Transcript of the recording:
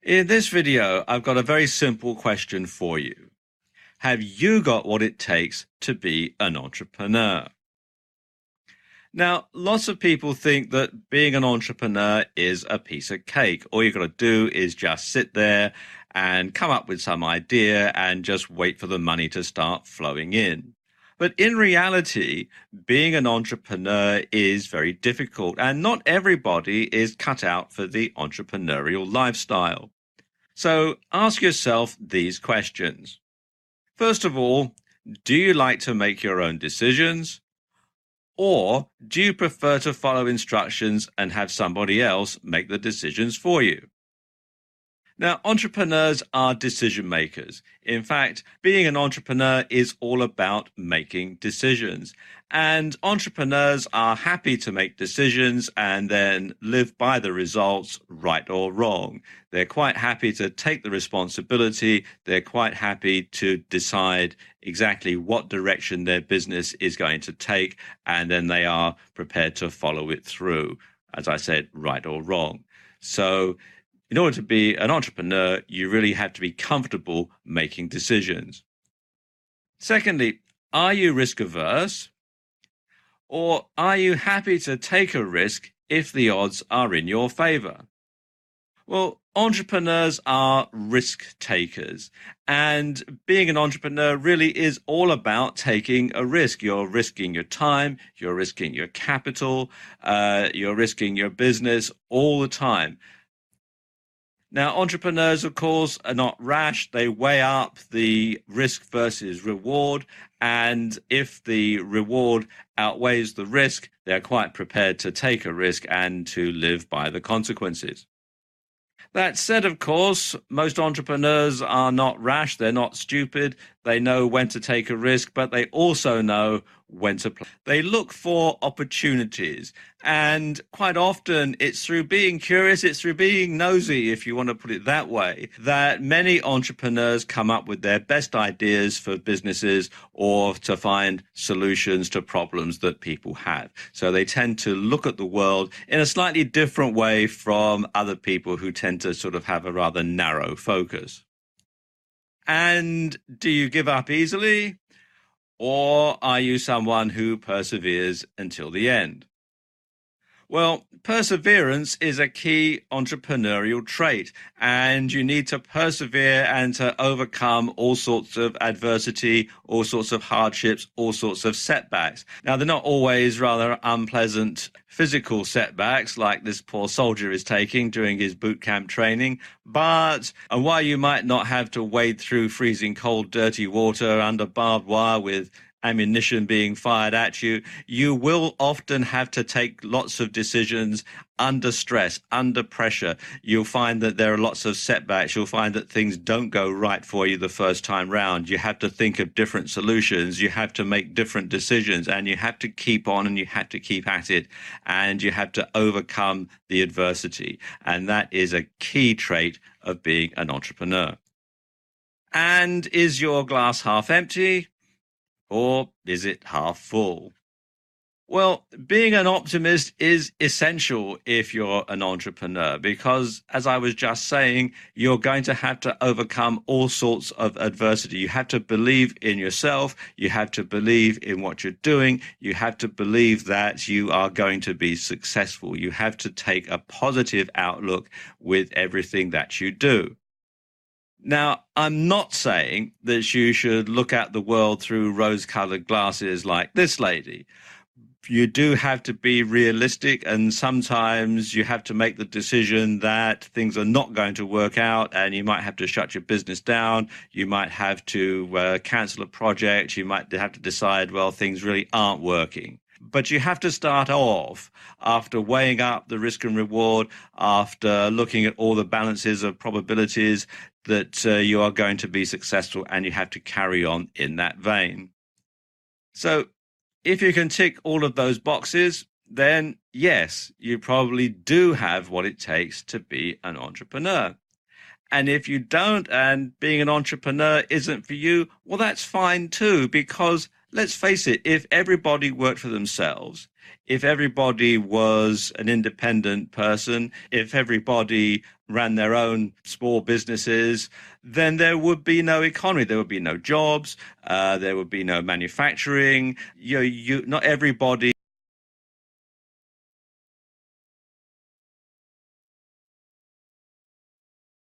In this video, I've got a very simple question for you. Have you got what it takes to be an entrepreneur? Now, lots of people think that being an entrepreneur is a piece of cake. All you've got to do is just sit there and come up with some idea and just wait for the money to start flowing in. But in reality, being an entrepreneur is very difficult, and not everybody is cut out for the entrepreneurial lifestyle. So ask yourself these questions. First of all, do you like to make your own decisions? Or do you prefer to follow instructions and have somebody else make the decisions for you? Now, entrepreneurs are decision makers. In fact, being an entrepreneur is all about making decisions. And entrepreneurs are happy to make decisions and then live by the results, right or wrong. They're quite happy to take the responsibility. They're quite happy to decide exactly what direction their business is going to take, and then they are prepared to follow it through, as I said, right or wrong. So in order to be an entrepreneur, you really have to be comfortable making decisions. Secondly, are you risk averse? Or are you happy to take a risk if the odds are in your favor? Well, entrepreneurs are risk takers, and being an entrepreneur really is all about taking a risk. You're risking your time, you're risking your capital, you're risking your business all the time. Now, entrepreneurs, of course, are not rash. They weigh up the risk versus reward. And if the reward outweighs the risk, they're quite prepared to take a risk and to live by the consequences. That said, of course, most entrepreneurs are not rash. They're not stupid. They know when to take a risk, but they also know when to play. They look for opportunities. And quite often it's through being curious, it's through being nosy, if you want to put it that way, that many entrepreneurs come up with their best ideas for businesses or to find solutions to problems that people have. So they tend to look at the world in a slightly different way from other people who tend to sort of have a rather narrow focus. And do you give up easily? Or are you someone who perseveres until the end? Well, perseverance is a key entrepreneurial trait, and you need to persevere and to overcome all sorts of adversity, all sorts of hardships, all sorts of setbacks. Now, they're not always rather unpleasant physical setbacks like this poor soldier is taking during his boot camp training, but while you might not have to wade through freezing cold, dirty water under barbed wire with ammunition being fired at you, you will often have to take lots of decisions under stress, under pressure. You'll find that there are lots of setbacks. You'll find that things don't go right for you the first time round. You have to think of different solutions. You have to make different decisions, and you have to keep on and you have to keep at it, and you have to overcome the adversity. And that is a key trait of being an entrepreneur. And is your glass half empty? Or is it half full? Well, being an optimist is essential if you're an entrepreneur because, as I was just saying, you're going to have to overcome all sorts of adversity. You have to believe in yourself. You have to believe in what you're doing. You have to believe that you are going to be successful. You have to take a positive outlook with everything that you do. Now, I'm not saying that you should look at the world through rose-colored glasses like this lady. You do have to be realistic, and sometimes you have to make the decision that things are not going to work out, and you might have to shut your business down. You might have to cancel a project. You might have to decide, well, things really aren't working. But you have to start off after weighing up the risk and reward, after looking at all the balances of probabilities that you are going to be successful, and you have to carry on in that vein. So if you can tick all of those boxes, then yes, you probably do have what it takes to be an entrepreneur. And if you don't, and being an entrepreneur isn't for you, well, that's fine too, because let's face it, if everybody worked for themselves, if everybody was an independent person, if everybody ran their own small businesses, then there would be no economy. There would be no jobs. There would be no manufacturing. Not everybody